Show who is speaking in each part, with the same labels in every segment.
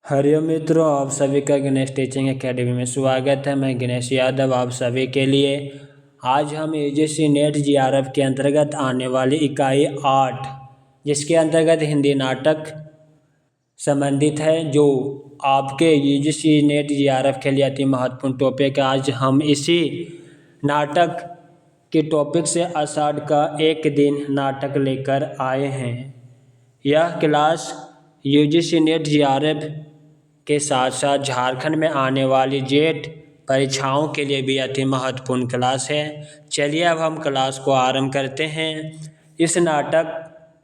Speaker 1: हरिओम मित्रों, आप सभी का गणेश टीचिंग एकेडमी में स्वागत है। मैं गणेश यादव आप सभी के लिए आज हम यूजीसी नेट जीआरएफ के अंतर्गत आने वाली इकाई 8 जिसके अंतर्गत हिंदी नाटक संबंधित है, जो आपके यूजीसी नेट जीआरएफ के लिए अति महत्वपूर्ण टॉपिक है। आज हम इसी नाटक के टॉपिक से आषाढ़ का एक दिन नाटक लेकर आए हैं। यह क्लास यूजीसी नेट जीआरएफ के साथ साथ झारखंड में आने वाली जेट परीक्षाओं के लिए भी अति महत्वपूर्ण क्लास है। चलिए अब हम क्लास को आरंभ करते हैं। इस नाटक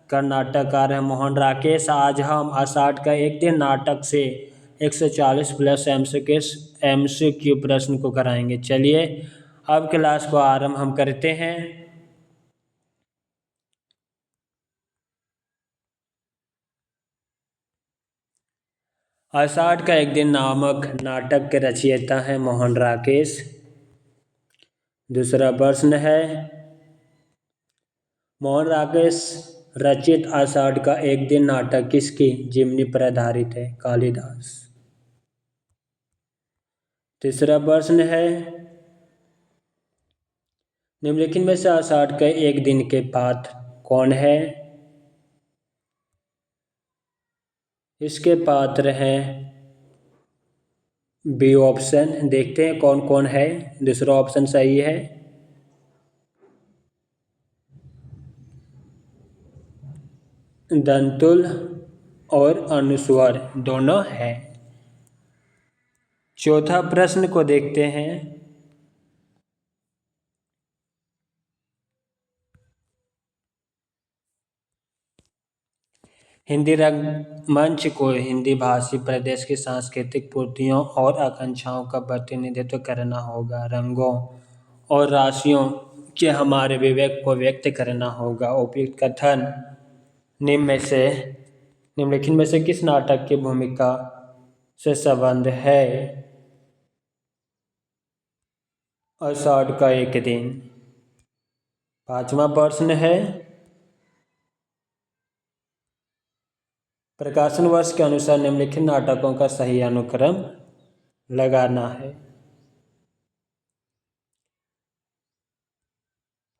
Speaker 1: का नाटककार है मोहन राकेश। आज हम आषाढ़ का एक दिन नाटक से 140 प्लस MCQ प्रश्न को कराएंगे। चलिए अब क्लास को आरंभ हम करते हैं। आषाढ़ का एक दिन नामक नाटक के रचयिता हैं मोहन राकेश। दूसरा प्रश्न है, मोहन राकेश रचित आषाढ़ का एक दिन नाटक किसकी जीवनी पर आधारित है? कालिदास। तीसरा प्रश्न है, निम्नलिखित में से आषाढ़ का एक दिन के पात्र कौन है? इसके पात्र हैं बी ऑप्शन। देखते हैं कौन कौन है। दूसरा ऑप्शन सही है। दंतुल और अनुस्वर दोनों हैं। चौथा प्रश्न को देखते हैं। हिंदी रंगमंच को हिंदी भाषी प्रदेश की सांस्कृतिक पूर्तियों और आकांक्षाओं का प्रतिनिधित्व करना होगा। रंगों और राशियों के हमारे विवेक को व्यक्त करना होगा। उपयुक्त कथन निम्नलिखित में से किस नाटक की भूमिका से संबंध है? आषाढ़ का एक दिन। पांचवा प्रश्न है, प्रकाशन वर्ष के अनुसार निम्नलिखित नाटकों का सही अनुक्रम लगाना है।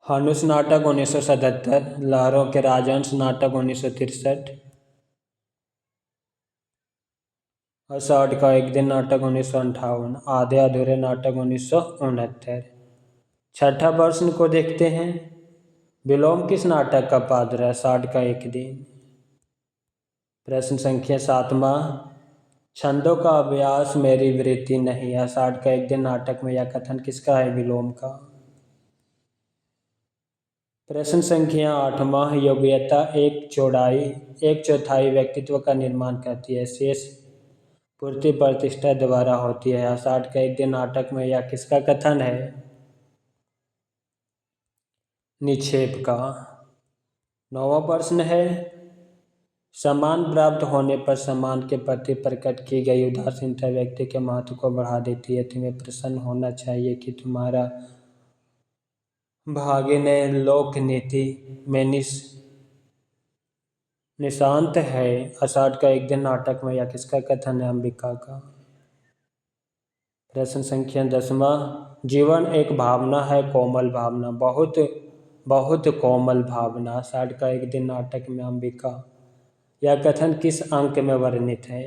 Speaker 1: हनुष नाटक 1977, लहरों के राजहंस नाटक 1963, आषाढ़ का एक दिन नाटक 1958, आधे अधूरे नाटक 1969। छठा प्रश्न को देखते हैं। विलोम किस नाटक का पात्र है? आषाढ़ का एक दिन। प्रश्न संख्या 7वां, छंदों का अभ्यास मेरी वृत्ति नहीं। आषाढ़ का एक दिन नाटक में यह कथन किसका है? विलोम का। प्रश्न संख्या 8वां, योग्यता एक चौथाई व्यक्तित्व का निर्माण करती है, शेष पूर्ति प्रतिष्ठा द्वारा होती है। आषाढ़ का एक दिन नाटक में यह किसका कथन है? निक्षेप का। 9वां प्रश्न है, सम्मान प्राप्त होने पर सम्मान के प्रति प्रकट की गई उदासीनता व्यक्ति के महत्व को बढ़ा देती है। तुम्हें प्रसन्न होना चाहिए कि तुम्हारा भाग्य लोक नीति में निशांत है। आषाढ़ का एक दिन नाटक में यह किसका कथन है? अंबिका का। प्रश्न संख्या 10वां, जीवन एक भावना है, कोमल भावना, बहुत बहुत कोमल भावना। आषाढ़ का एक दिन नाटक में अंबिका यह कथन किस अंक में वर्णित है?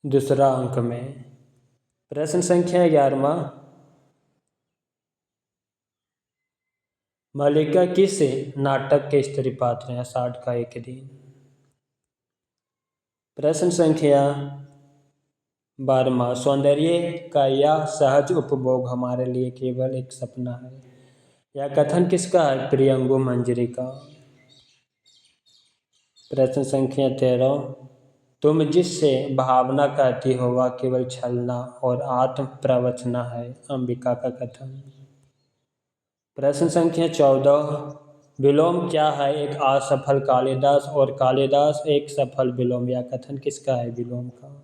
Speaker 1: दूसरा अंक में। प्रश्न संख्या 11वां, मल्लिका किस नाटक के स्त्री पात्र हैं? आषाढ़ का एक दिन। प्रश्न संख्या 12वां, सौंदर्य का यह सहज उपभोग हमारे लिए केवल एक सपना है। यह कथन किसका है? प्रियंगु मंजरी का। प्रश्न संख्या 13, तुम जिससे भावना कहती हो वह केवल छलना और आत्म प्रवचना है। अंबिका का कथन। प्रश्न संख्या 14, विलोम क्या है? एक असफल कालिदास और कालिदास एक सफल विलोम। यह कथन किसका है? विलोम का।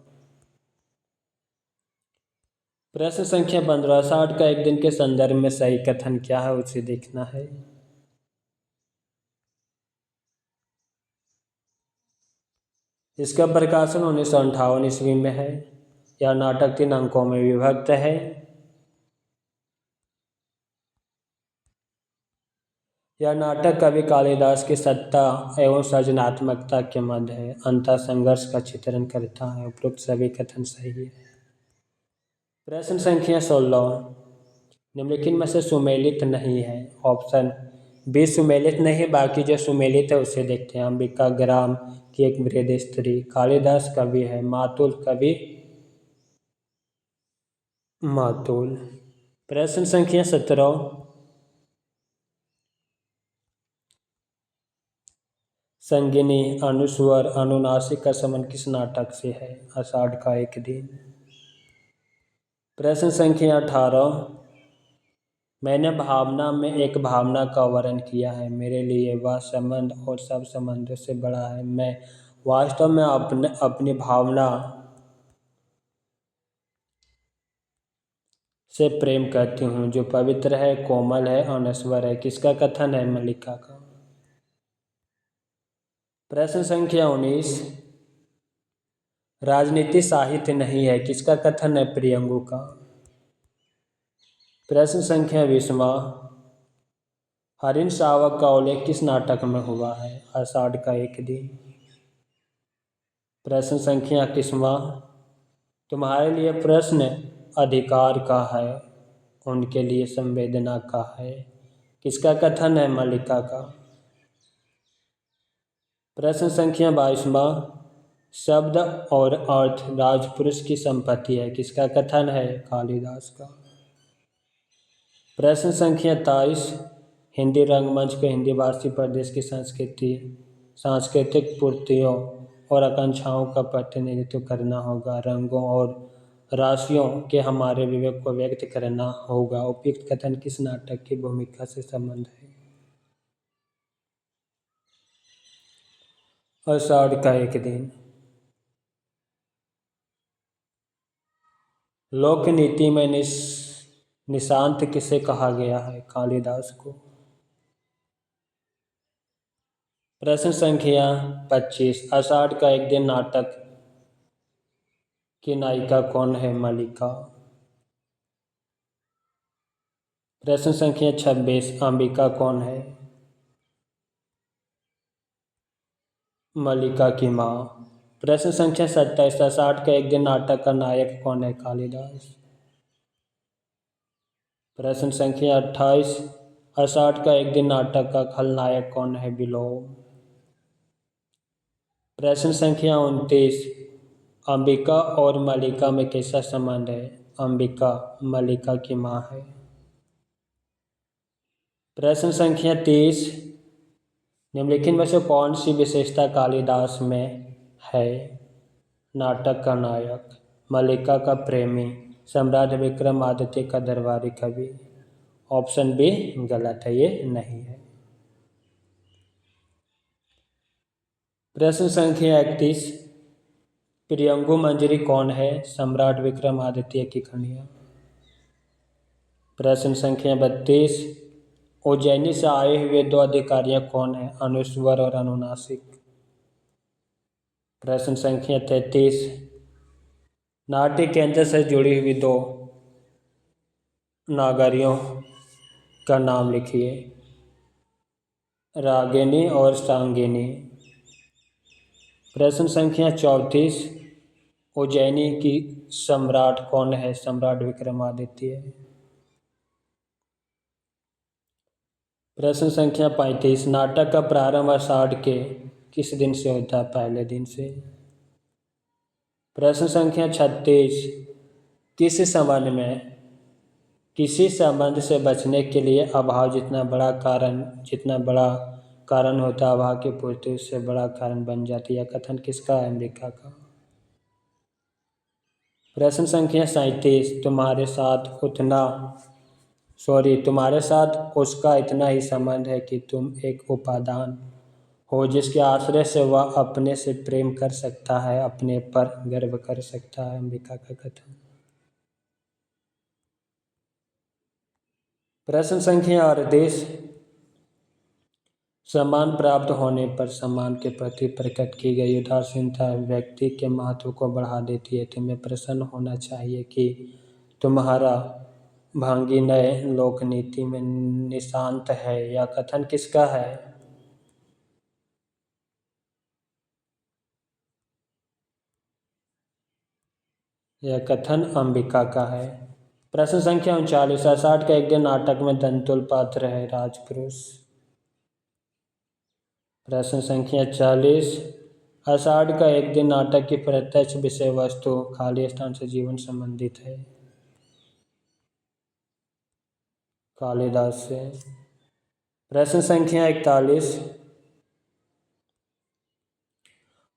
Speaker 1: प्रश्न संख्या 15, आषाढ़ का एक दिन के संदर्भ में सही कथन क्या है? उसे देखना है। इसका प्रकाशन 1958 ईस्वी में है। यह नाटक 3 अंकों में विभक्त है। यह नाटक कवि कालिदास की सत्ता एवं सृजनात्मकता के मध्य है अंतर संघर्ष का चित्रण करता है। उपरोक्त सभी कथन सही है। प्रश्न संख्या 16, निम्नलिखित में से सुमेलित नहीं है। ऑप्शन बी सुमेलित नहीं, बाकी जो सुमेलित है उसे देखते हैं। अंबिका ग्राम की एक वृद्ध स्त्री, कालिदास कवि है, मातुल कवि मातुल। प्रश्न संख्या 17, संगिनी अनुस्वर अनुनासिक का संबंध किस नाटक से है। आषाढ़ का एक दिन। प्रश्न संख्या 18, मैंने भावना में एक भावना का वर्णन किया है। मेरे लिए वह संबंध और सब संबंधों से बड़ा है। मैं वास्तव में अपनी भावना से प्रेम करती हूँ, जो पवित्र है, कोमल है, अनश्वर है। किसका कथन है। मल्लिका का। प्रश्न संख्या 19, राजनीति साहित्य नहीं है। किसका कथन है। प्रियंगु का। प्रश्न संख्या 20वां, हरिन शावक का उल्लेख किस नाटक में हुआ है। आषाढ़ का एक दिन। प्रश्न संख्या 21वां, तुम्हारे लिए प्रश्न अधिकार का है, उनके लिए संवेदना का है। किसका कथन है। मल्लिका का। प्रश्न संख्या 22वां, शब्द और अर्थ राजपुरुष की संपत्ति है। किसका कथन है। कालिदास का। प्रश्न संख्या 23, हिंदी रंगमंच को हिंदी भाषी प्रदेश की संस्कृति, सांस्कृतिक पूर्तियों और आकांक्षाओं का प्रतिनिधित्व करना होगा। रंगों और राशियों के हमारे विवेक को व्यक्त करना होगा। उपयुक्त कथन किस नाटक की भूमिका से संबंध है। आषाढ़ का एक दिन। लोक नीति में निशांत किसे कहा गया है। कालिदास को। प्रश्न संख्या 25, आषाढ़ का एक दिन नाटक की नायिका कौन है। मल्लिका। प्रश्न संख्या 26, अंबिका कौन है। मल्लिका की माँ। प्रश्न संख्या 27, आषाढ़ का एक दिन नाटक का नायक कौन है। कालिदास। प्रश्न संख्या 28, आषाढ़ का एक दिन नाटक का खलनायक कौन है। विलोम। प्रश्न संख्या 29, अंबिका और मल्लिका में कैसा संबंध है। अंबिका मल्लिका की माँ है। प्रश्न संख्या 30, निम्नलिखित में से कौन सी विशेषता कालिदास में है। नाटक का नायक, मल्लिका का प्रेमी, सम्राट विक्रमादित्य का दरबारी कवि। ऑप्शन बी गलत है, ये नहीं है। प्रश्न संख्या 31, प्रियंगु मंजरी कौन है। सम्राट विक्रमादित्य की कन्या। प्रश्न संख्या 32, उज्जैनी से आए हुए 2 अधिकारियां कौन हैं। अनुस्वर और अनुनासिक। प्रश्न संख्या 33, नाट्य केंद्र से जुड़ी हुई 2 नागरियों का नाम लिखिए। रागिनी और सांगिनी। प्रश्न संख्या 34, उज्जैनी की सम्राट कौन है। सम्राट विक्रमादित्य। प्रश्न संख्या 35, नाटक का प्रारंभ आषाढ़ के किस दिन से होता है। पहले दिन से। प्रश्न संख्या 36, किसी संबंध से बचने के लिए अभाव जितना बड़ा कारण होता है, अभाव की पूर्ति उससे बड़ा कारण बन जाती है। कथन किसका है। अंबिका का। प्रश्न संख्या 37, तुम्हारे साथ उसका इतना ही संबंध है कि तुम एक उपादान हो जिसके आश्रय से वह अपने से प्रेम कर सकता है, अपने पर गर्व कर सकता है। अंबिका का कथन। प्रश्न संख्या 38, सम्मान प्राप्त होने पर सम्मान के प्रति प्रकट की गई उदासीनता व्यक्ति के महत्व को बढ़ा देती है। तुम्हें प्रसन्न होना चाहिए कि तुम्हारा भांगिनय लोकनीति में निशांत है। यह कथन किसका है? यह कथन अंबिका का है। प्रश्न संख्या 39। आषाढ़ का एक दिन नाटक में दंतुल पात्र है राजपुरुष। प्रश्न संख्या 40। आषाढ़ का एक दिन नाटक की प्रत्यक्ष विषय वस्तु खाली स्थान से जीवन संबंधित है। कालिदास से। प्रश्न संख्या 41।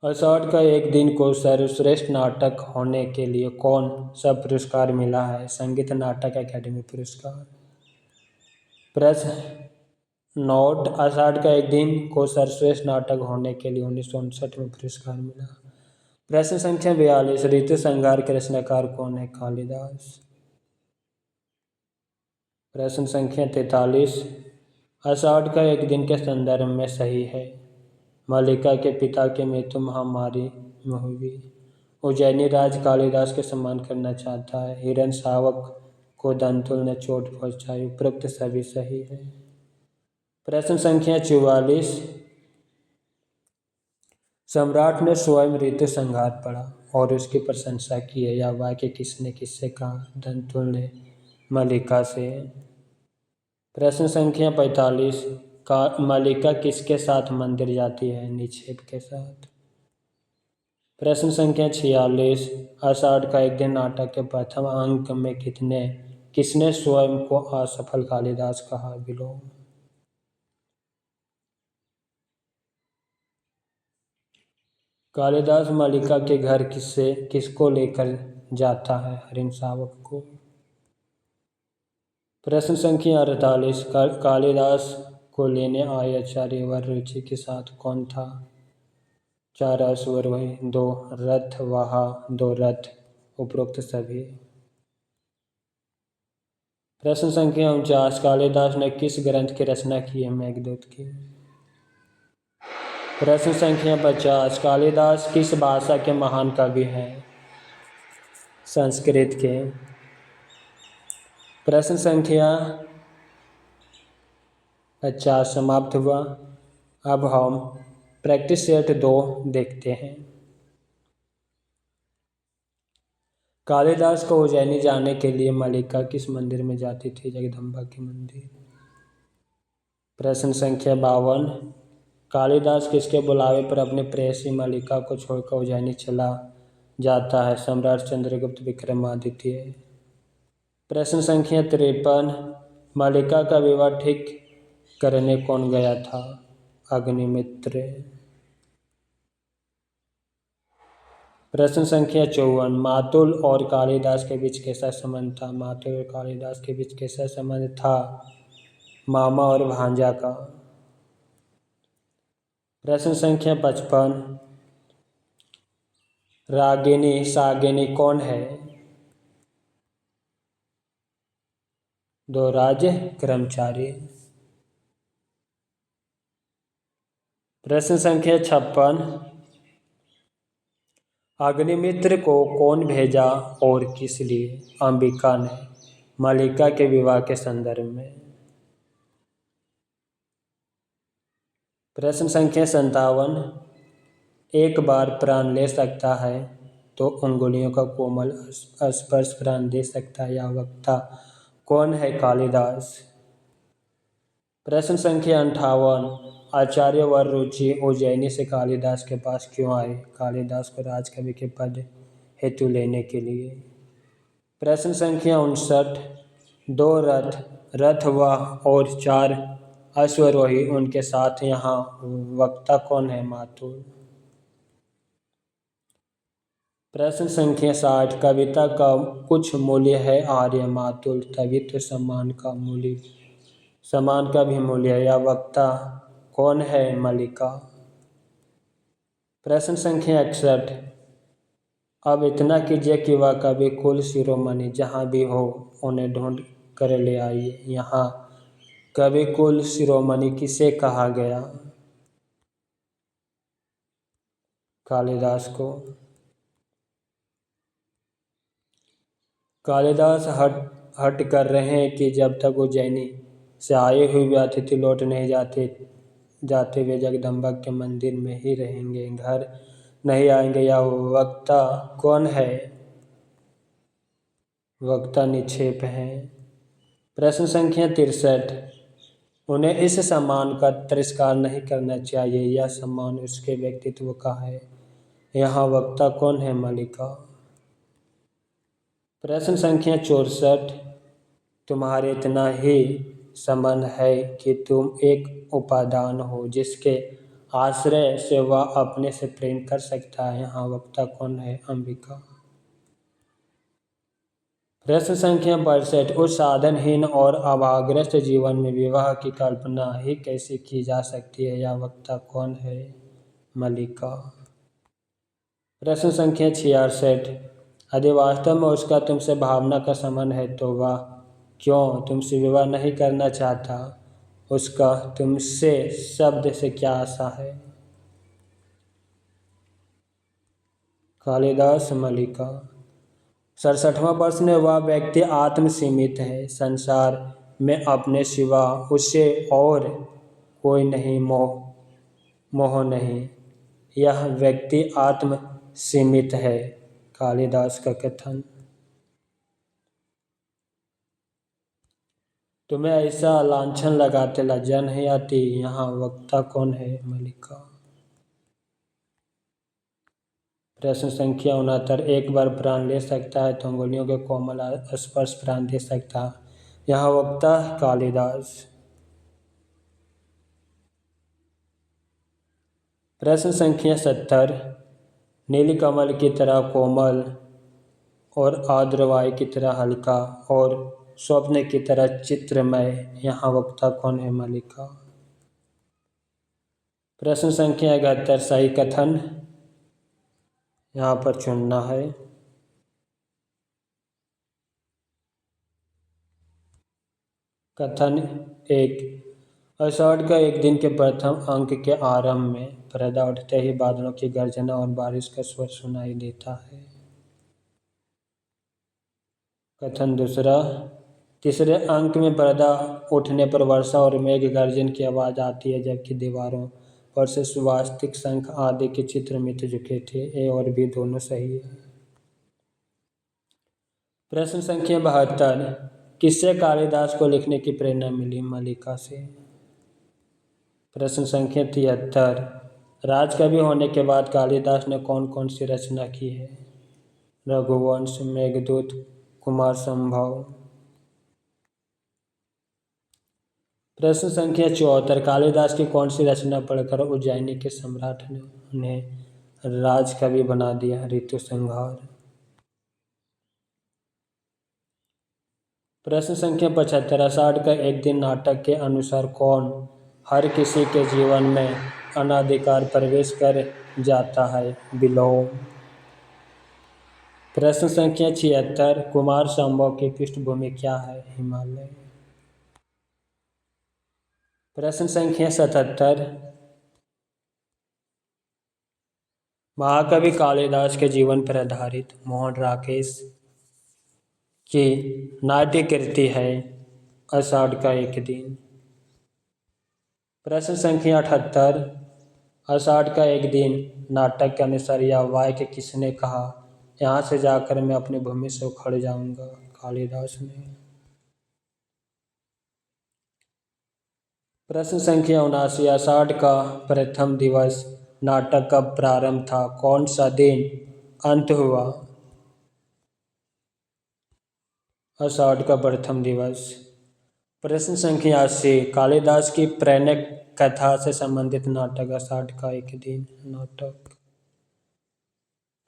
Speaker 1: आषाढ़ का एक दिन को सर्वश्रेष्ठ नाटक होने के लिए कौन सा पुरस्कार मिला है? संगीत नाटक अकादमी पुरस्कार। प्रश्न नोट। आषाढ़ का एक दिन को सर्वश्रेष्ठ नाटक होने के लिए 1959 में पुरस्कार मिला। प्रश्न संख्या 42। ऋतु संहार के रचनाकार कौन है? कालिदास। प्रश्न संख्या 43। आषाढ़ का एक दिन के संदर्भ में सही है। मल्लिका के पिता की मृत्यु महामारी में हुई। उज्जैनी राज कालिदास के सम्मान करना चाहता है। हिरण शावक को दंतुल ने चोट पहुंचाई। उपरोक्त सभी सही है। प्रश्न संख्या 44। सम्राट ने स्वयं ऋतु संहार पढ़ा और उसकी प्रशंसा की है। यह वाक्य किसने किससे कहा? दंतुल ने मल्लिका से। प्रश्न संख्या 45। मल्लिका किसके साथ मंदिर जाती है? निक्षेप के साथ। प्रश्न संख्या 46। आषाढ़ का एक दिन नाटक के प्रथम अंक में किसने स्वयं को असफल कालिदास कहा? विलोम। कालिदास मल्लिका के घर किसको लेकर जाता है? हरिण शावक को। प्रश्न संख्या 48। कालिदास को लेने आए आचार्य व रुचि के साथ कौन था? 4 अश्वारोही, 2 रथवाहा, 2 रथ। उपरोक्त सभी। प्रश्न संख्या 49। कालिदास ने किस ग्रंथ की रचना की है? मेघदूत की। प्रश्न संख्या 50। कालिदास किस भाषा के महान कवि हैं? संस्कृत के। प्रश्न संख्या 50 समाप्त हुआ। अब हम प्रैक्टिस सेट 2 देखते हैं। कालिदास को उज्जैनी जाने के लिए मल्लिका किस मंदिर में जाती थी? जगदम्बा के मंदिर। प्रश्न संख्या 52। कालिदास किसके बुलावे पर अपनी प्रेयसी मल्लिका को छोड़कर उज्जैनी चला जाता है? सम्राट चंद्रगुप्त विक्रमादित्य। प्रश्न संख्या 53। मल्लिका का विवाह ठीक करने कौन गया था? अग्निमित्र। प्रश्न संख्या 54। मातुल और कालिदास के बीच कैसा संबंध था? मातुल और कालिदास के बीच कैसा संबंध था? मामा और भांजा का। प्रश्न संख्या 55। रागिनी सागिनी कौन है? 2 राज्य कर्मचारी। प्रश्न संख्या 56। अग्निमित्र को कौन भेजा और किस लिए? अंबिका ने मल्लिका के विवाह के संदर्भ में। प्रश्न संख्या 57। एक बार प्राण ले सकता है तो उंगलियों का कोमल स्पर्श प्राण दे सकता है। यह वक्ता कौन है? कालिदास। प्रश्न संख्या 58। आचार्य व रुचि उज्जैनी से कालिदास के पास क्यों आए? कालिदास को राजकवि के पद हेतु लेने के लिए। प्रश्न संख्या 59। 2 रथवाह और 4 अश्वारोही उनके साथ यहाँ वक्ता कौन है? मातुल। प्रश्न संख्या 60। कविता का कुछ मूल्य है आर्य मातुल, तभी तो सम्मान का भी मूल्य है। यह वक्ता कौन है? मल्लिका। प्रश्न संख्या 61। अब इतना कीजिए कि वह कवि कुल शिरोमणि जहाँ भी हो उन्हें ढूंढ कर ले आइए। यहाँ कवि कुल शिरोमणि किसे कहा गया? कालिदास को। कालिदास हट कर रहे हैं कि जब तक उज्जैनी से आए हुए अतिथि लौट नहीं जाते वे जगदम्बा के मंदिर में ही रहेंगे, घर नहीं आएंगे। यह वक्ता कौन है? वक्ता निक्षेप है। प्रश्न संख्या 63। उन्हें इस सम्मान का तिरस्कार नहीं करना चाहिए, यह सम्मान उसके व्यक्तित्व का है। यहाँ वक्ता कौन है? मल्लिका। प्रश्न संख्या 64। तुम्हारे इतना ही संबंध है कि तुम एक उपादान हो जिसके आश्रय से वह अपने से प्रेम कर सकता है। यहाँ वक्ता कौन है? अंबिका। प्रश्न संख्या 62। उस साधनहीन और अभावग्रस्त जीवन में विवाह की कल्पना ही कैसे की जा सकती है? यह वक्ता कौन है? मल्लिका। प्रश्न संख्या 66। यदि वास्तव में उसका तुमसे भावना का संबंध है तो वह क्यों तुमसे विवाह नहीं करना चाहता? उसका तुमसे शब्द से क्या आशा है? कालिदास। मल्लिका। 67वां प्रश्न। वह व्यक्ति आत्मसीमित है, संसार में अपने सिवा उसे और कोई नहीं, मोह नहीं। यह व्यक्ति आत्म सीमित है। कालिदास का कथन। तुम्हें ऐसा लांछन लगाते लज्जा नहीं आती? यहाँ वक्ता कौन है? मल्लिका। प्रश्न संख्या 69। एक बार प्राण ले सकता है तो अंगुलियों के कोमल स्पर्श प्राण दे सकता है। यहाँ वक्ता कालिदास। प्रश्न संख्या 70। नीलकमल की तरह कोमल और आर्द्रवायु की तरह हल्का और स्वप्न की तरह चित्रमय। यहाँ वक्ता कौन है? मल्लिका। प्रश्न संख्या 71। सही कथन यहाँ पर चुनना है। कथन 1। आषाढ़ का एक दिन के प्रथम अंक के आरंभ में पर्दा उठते ही बादलों की गर्जना और बारिश का स्वर सुनाई देता है। कथन 2। तीसरे अंक में पर्दा उठने पर वर्षा और मेघ गर्जन की आवाज़ आती है, जबकि दीवारों पर से स्वास्तिक, शंख आदि के चित्र मिट चुके थे। ए और बी दोनों सही है। प्रश्न संख्या 72। किससे कालिदास को लिखने की प्रेरणा मिली? मल्लिका से। प्रश्न संख्या 73। राजकवि होने के बाद कालिदास ने कौन कौन सी रचना की है? रघुवंश, मेघदूत, कुमार संभव। प्रश्न संख्या 74। कालिदास की कौन सी रचना पढ़कर उज्जैनी के सम्राट ने उन्हें राजकवि बना दिया? ऋतुसंहार। प्रश्न संख्या 75। आषाढ़ का एक दिन नाटक के अनुसार कौन हर किसी के जीवन में अनाधिकार प्रवेश कर जाता है? विलोम। प्रश्न संख्या 76। कुमार संभव की पृष्ठभूमि क्या है? हिमालय। प्रश्न संख्या 77। महाकवि कालिदास के जीवन पर आधारित मोहन राकेश की नाट्य कृति है आषाढ़ का एक दिन। प्रश्न संख्या 78। आषाढ़ का एक दिन नाटक के अनुसार यह वाक्य किसने कहा? यहाँ से जाकर मैं अपनी भूमि से उखड़ जाऊंगा। कालिदास ने। प्रश्न संख्या 79। आषाढ़ का प्रथम दिवस नाटक कब प्रारंभ था? कौन सा दिन अंत हुआ? आषाढ़ का प्रथम दिवस। प्रश्न संख्या 80। कालिदास की प्रेरक कथा से संबंधित नाटक आषाढ़ का एक दिन नाटक।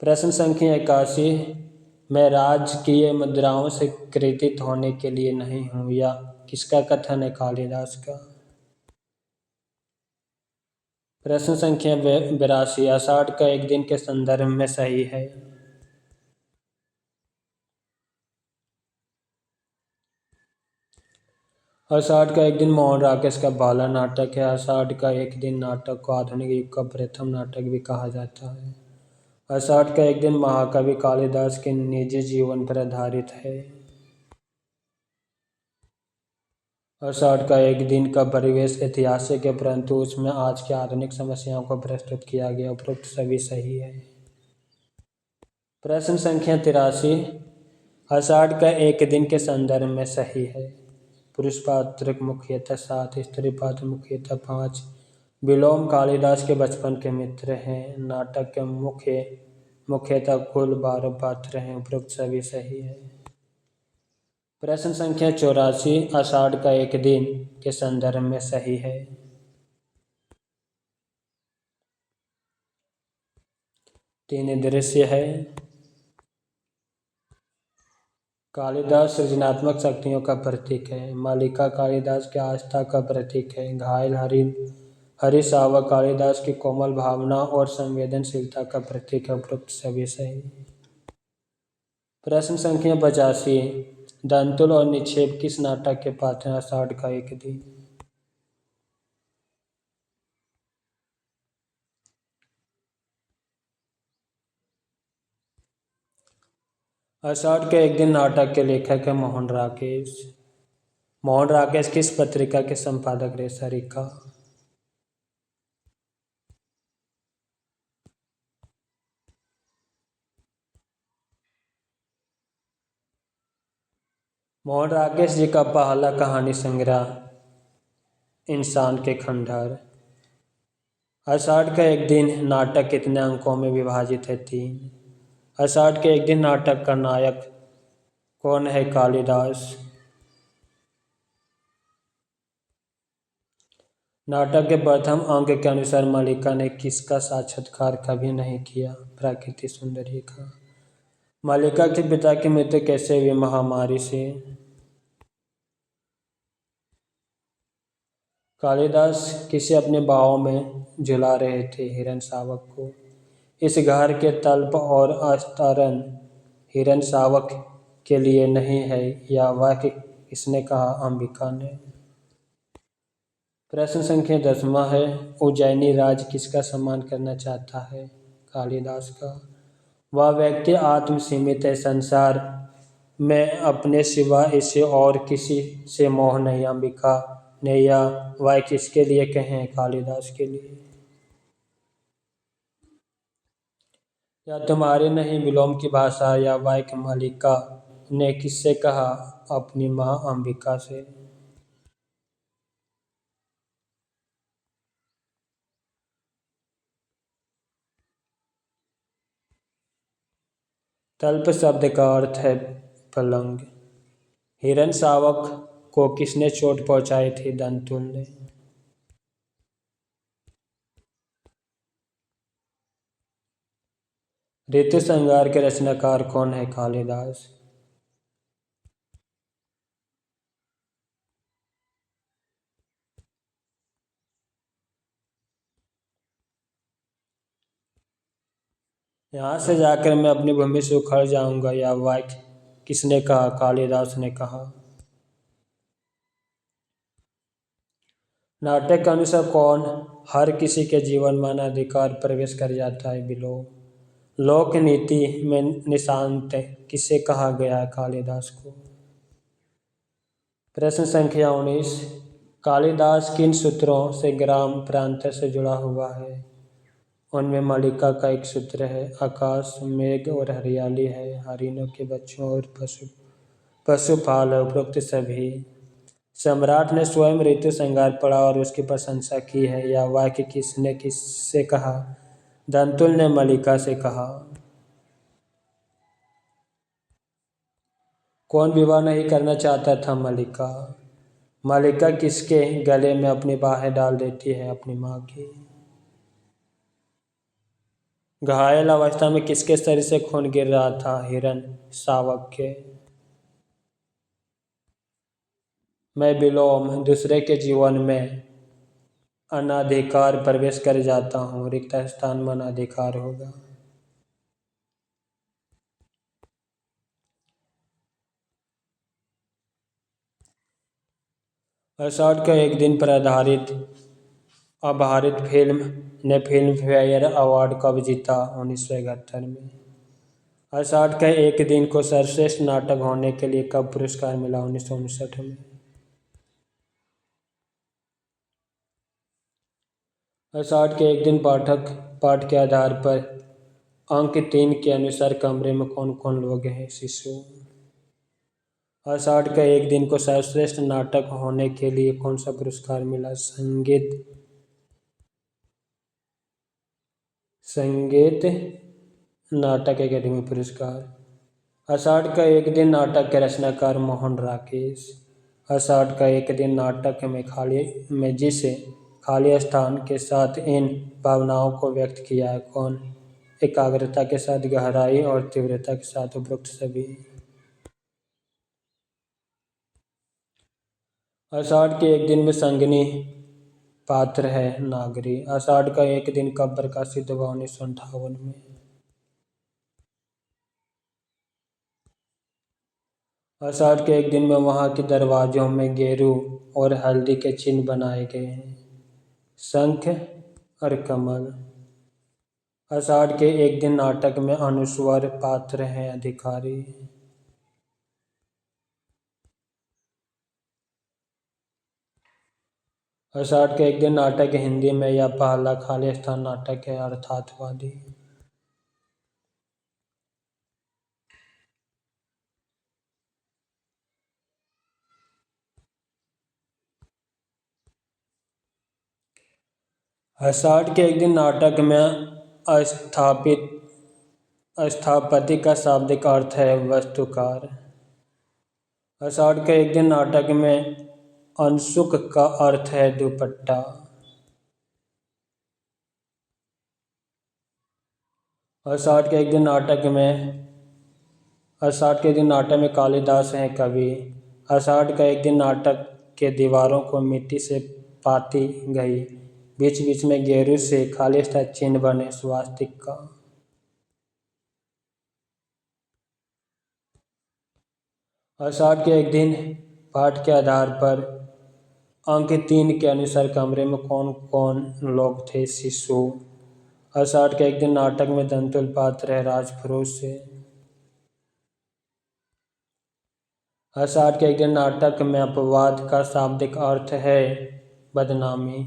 Speaker 1: प्रश्न संख्या 81। मैं राजकीय मुद्राओं से कृतित होने के लिए नहीं हूँ, या किसका कथन है? कालिदास का। प्रश्न संख्या 82। आषाढ़ का एक दिन के संदर्भ में सही है। आषाढ़ का एक दिन मोहन राकेश का बाला नाटक है। आषाढ़ का एक दिन नाटक को आधुनिक युग का प्रथम नाटक भी कहा जाता है। आषाढ़ का एक दिन महाकवि कालिदास के निजी जीवन पर आधारित है। आषाढ़ का एक दिन का परिवेश ऐतिहासिक है, परंतु उसमें आज की आधुनिक समस्याओं को प्रस्तुत किया गया। उपरोक्त सभी सही है। प्रश्न संख्या 83, आषाढ़ का एक दिन के संदर्भ में सही है। पुरुष पात्र मुख्यतः 7, स्त्री पात्र मुख्यतः 5। विलोम कालिदास के बचपन के मित्र हैं। नाटक के मुख्यतः कुल 12 पात्र हैं। उपरोक्त सभी सही है। प्रश्न संख्या 84, आषाढ़ का एक दिन के संदर्भ में सही है। तीन दृश्य है। कालिदास सृजनात्मक शक्तियों का प्रतीक है। मालिका कालिदास की आस्था का प्रतीक है। घायल हरिसावक कालिदास की कोमल भावना और संवेदनशीलता का प्रतीक है। उपरोक्त सभी सही। प्रश्न संख्या 85, दंतुल और निक्षेप किस नाटक के पात्र हैं। आषाढ़ का एक दिन। आषाढ़ के एक दिन नाटक के लेखक है मोहन राकेश। मोहन राकेश किस पत्रिका के संपादक रहे। सरिका। मोहन राकेश जी का पहला कहानी संग्रह इंसान के खंडहर। आषाढ़ का एक दिन नाटक कितने अंकों में विभाजित है। 3। आषाढ़ के एक दिन नाटक का नायक कौन है। कालिदास। नाटक के प्रथम अंक के अनुसार मालिका ने किसका साक्षात्कार कभी नहीं किया। प्रकृति सुंदरी का। मालिका के पिता की मृत्यु कैसे हुई। महामारी से। कालिदास किसे अपने बाहों में झुला रहे थे। हिरण शावक को। इस घर के तल्प और अस्तरण हिरण शावक के लिए नहीं है। या वाक्य किसने कहा। अंबिका ने। प्रश्न संख्या 10वां है। उज्जैनी राज किसका सम्मान करना चाहता है। कालिदास का। वह व्यक्ति आत्मसीमित है। संसार में अपने सिवा इसे और किसी से मोह नहीं। अंबिका ने। या वह किसके लिए कहें। कालिदास के लिए। या तुम्हारी नहीं विलोम की भाषा। या वाक्य मालिका ने किससे कहा। अपनी माँ अंबिका से। तल्प शब्द का अर्थ है पलंग। हिरण शावक को किसने चोट पहुंचाई थी। दंतुल ने। ऋतु संहार के रचनाकार कौन है। कालिदास। यहाँ से जाकर मैं अपनी भूमि से उखड़ जाऊंगा। या वाक्य किसने कहा। कालिदास ने कहा। नाटक के अनुसार कौन हर किसी के जीवन में अनाधिकार प्रवेश कर जाता है। विलोम। लोक नीति में निशांत किसे कहा गया है। कालिदास को। प्रश्न संख्या 19, कालिदास किन सूत्रों से ग्राम प्रांत से जुड़ा हुआ है। उनमें मालिका का एक सूत्र है। आकाश मेघ और हरियाली है। हरिणों के बच्चों और पशुपाल है। उपरोक्त सभी। सम्राट ने स्वयं ऋतु संहार पढ़ा और उसकी प्रशंसा की है। या वाक्य किसने किससे कहा। दंतुल ने मालिका से कहा। कौन विवाह नहीं करना चाहता था। मालिका। मालिका किसके गले में अपनी बाहें डाल देती है। अपनी माँ की। घायल अवस्था में किसके शरीर से खून गिर रहा था। हिरण शावक के। मैं विलोम दूसरे के जीवन में अनाधिकार प्रवेश कर जाता हूँ। रिक्त स्थान में अनाधिकार होगा। आषाढ़ का एक दिन पर आधारित आधारित फिल्म ने फिल्म फेयर अवार्ड कब जीता? 1971 में। आषाढ़ का एक दिन को सर्वश्रेष्ठ नाटक होने के लिए कब पुरस्कार मिला? 1959 में। आषाढ़ के एक दिन पाठ के आधार पर अंक 3 के अनुसार कमरे में कौन कौन लोग हैं? शिशु। आषाढ़ का एक दिन को सर्वश्रेष्ठ नाटक होने के लिए कौन सा पुरस्कार मिला? संगीत नाटक अकादमी पुरस्कार। आषाढ़ का एक दिन नाटक के रचनाकार मोहन राकेश। आषाढ़ का एक दिन नाटक में जिसे खाली स्थान के साथ इन भावनाओं को व्यक्त किया है कौन? एकाग्रता के साथ, गहराई और तीव्रता के साथ, उपरोक्त सभी। आषाढ़ के एक दिन में संगिनी पात्र है नागरी। आषाढ़ का एक दिन कब प्रकाशित हुआ? 1958 में। आषाढ़ के एक दिन में वहां के दरवाजों में गेरू और हल्दी के चिन्ह बनाए गए हैं, शंख और कमल। आषाढ़ के एक दिन नाटक में अनुस्वर पात्र हैं अधिकारी। आषाढ़ के एक दिन नाटक हिंदी में या पहला खाली स्थान नाटक है अर्थातवादी। आषाढ़ के एक दिन नाटक में स्थापति का शाब्दिक अर्थ है वस्तुकार। आषाढ़ के एक दिन नाटक में अंशुक का अर्थ है दुपट्टा। आषाढ़ के एक दिन नाटक में कालिदास हैं कवि। आषाढ़ का एक दिन नाटक के दीवारों को मिट्टी से पाती गई, बीच बीच में गेरू से खाली स्थान चिन्ह बने स्वास्तिका। आषाढ़ के एक दिन पाठ के आधार पर अंक 3 के अनुसार कमरे में कौन कौन लोग थे? शिशु। आषाढ़ के एक दिन नाटक में दंतुल पात्र है राजपुरुष। आषाढ़ के एक दिन नाटक में अपवाद का शाब्दिक अर्थ है बदनामी,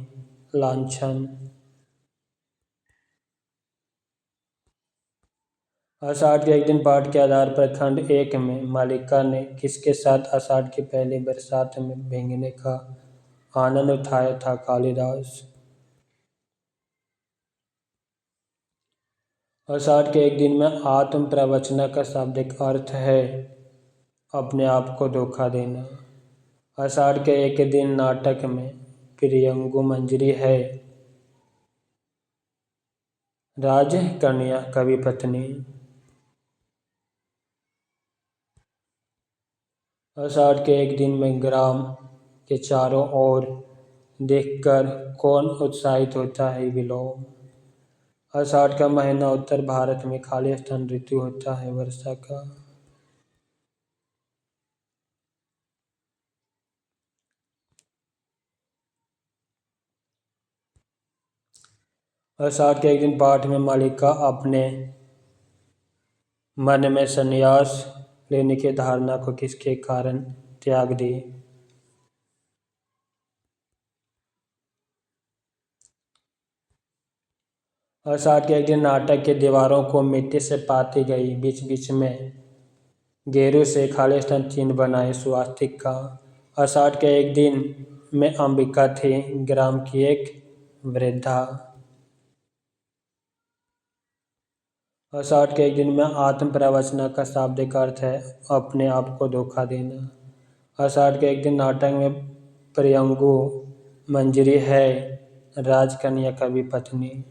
Speaker 1: लांछन। आषाढ़ के एक दिन पाठ के आधार पर खंड 1 में मालिका ने किसके साथ आषाढ़ की पहली बरसात में भीगने का आनंद उठाया था? कालिदास। आषाढ़ के एक दिन में आत्म प्रवचना का शाब्दिक अर्थ है अपने आप को धोखा देना। आषाढ़ के एक दिन नाटक में प्रियंगु मंजरी है राजकन्या कवि पत्नी। आषाढ़ के एक दिन में ग्राम के चारों ओर देखकर कौन उत्साहित होता है? विलोम। आषाढ़ का महीना उत्तर भारत में खाली स्थान ऋतु होता है वर्षा का। आषाढ़ के एक दिन पाठ में मालिका अपने मन में संन्यास लेने की धारणा को किसके कारण त्याग दी? आषाढ़ के एक दिन नाटक के दीवारों को मिट्टी से पाती गई, बीच बीच में गेरू से खाली स्थान चिन्ह बनाए स्वास्तिका। आषाढ़ के एक दिन में अंबिका थी ग्राम की एक वृद्धा। आषाढ़ के एक दिन में आत्म प्रवचना का शाब्दिक अर्थ है अपने आप को धोखा देना। आषाढ़ के एक दिन नाटक में प्रियंगु मंजरी है राजकन्या कवि पत्नी।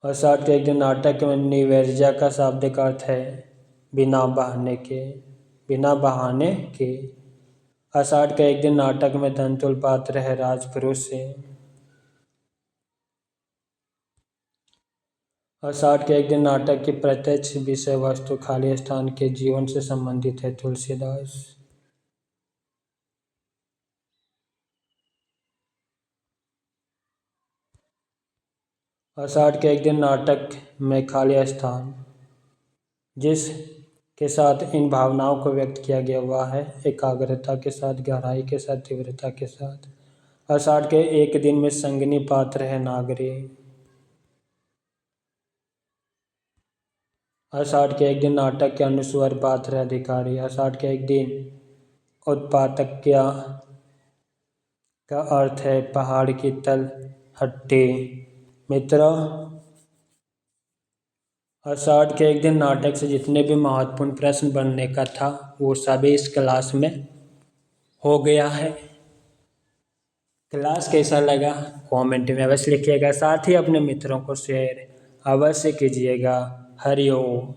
Speaker 1: आषाढ़ के एक दिन नाटक में निवेर्जा का शाब्दिक अर्थ है बिना बहाने के। आषाढ़ के एक दिन नाटक में दंतुल पात्र है राजपुरुष। आषाढ़ के एक दिन नाटक की प्रत्यक्ष विषय वस्तु खाली स्थान के जीवन से संबंधित है तुलसीदास। आषाढ़ के एक दिन नाटक में खाली स्थान जिस के साथ इन भावनाओं को व्यक्त किया गया हुआ है एकाग्रता के साथ, गहराई के साथ, तीव्रता के साथ। आषाढ़ के एक दिन में संगिनी पात्र है नागरी। आषाढ़ के एक दिन नाटक के अनुस्वर पात्र है अधिकारी। आषाढ़ के एक दिन उत्पातक्या का अर्थ है पहाड़ की तलहटी। मित्रों, आषाढ़ के एक दिन नाटक से जितने भी महत्वपूर्ण प्रश्न बनने का था वो सभी इस क्लास में हो गया है। क्लास कैसा लगा कमेंट में अवश्य लिखिएगा, साथ ही अपने मित्रों को शेयर अवश्य कीजिएगा। हरि ओम।